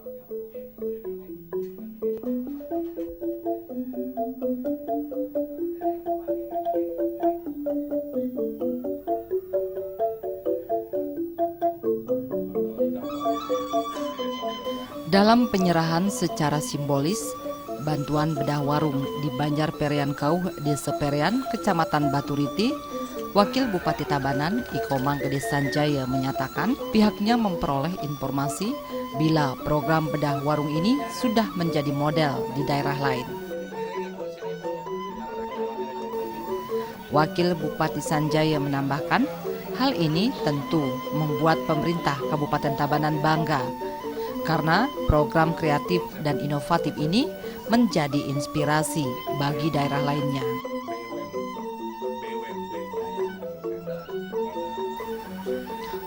Dalam penyerahan secara simbolis, bantuan bedah warung di Banjar Perian Kauh, Desa Perian, Kecamatan Baturiti, Wakil Bupati Tabanan, Ikomang Gede Sanjaya menyatakan pihaknya memperoleh informasi bila program bedah warung ini sudah menjadi model di daerah lain. Wakil Bupati Sanjaya menambahkan, hal ini tentu membuat pemerintah Kabupaten Tabanan bangga karena program kreatif dan inovatif ini menjadi inspirasi bagi daerah lainnya.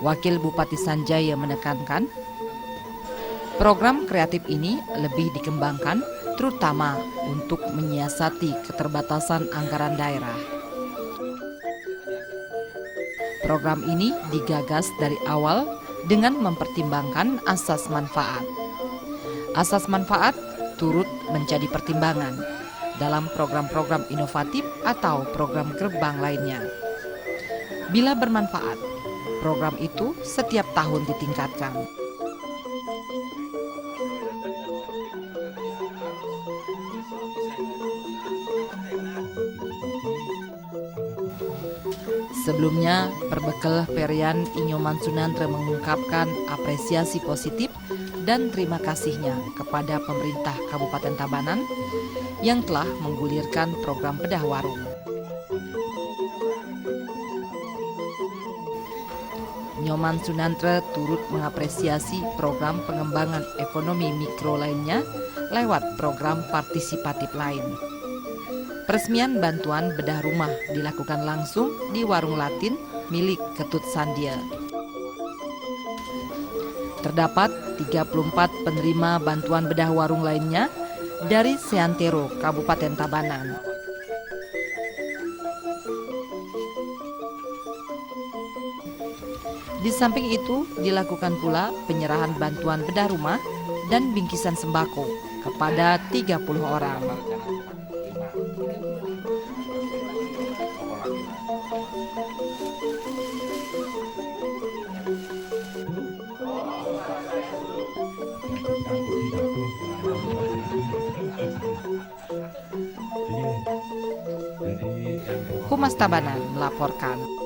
Wakil Bupati Sanjaya menekankan, program kreatif ini lebih dikembangkan terutama untuk menyiasati keterbatasan anggaran daerah. Program ini digagas dari awal dengan mempertimbangkan asas manfaat. Asas manfaat turut menjadi pertimbangan dalam program-program inovatif atau program gerbang lainnya. Bila bermanfaat, program itu setiap tahun ditingkatkan. Sebelumnya, Perbekal Perian Inyoman Sunantre mengungkapkan apresiasi positif dan terima kasihnya kepada pemerintah Kabupaten Tabanan yang telah menggulirkan program bedah warung. Nyoman Sunantre turut mengapresiasi program pengembangan ekonomi mikro lainnya lewat program partisipatif lain. Peresmian bantuan bedah rumah dilakukan langsung di warung Latin milik Ketut Sandia. Terdapat 34 penerima bantuan bedah warung lainnya dari seantero Kabupaten Tabanan. Di samping itu, dilakukan pula penyerahan bantuan bedah rumah dan bingkisan sembako kepada 30 orang. Humas Tabanan melaporkan.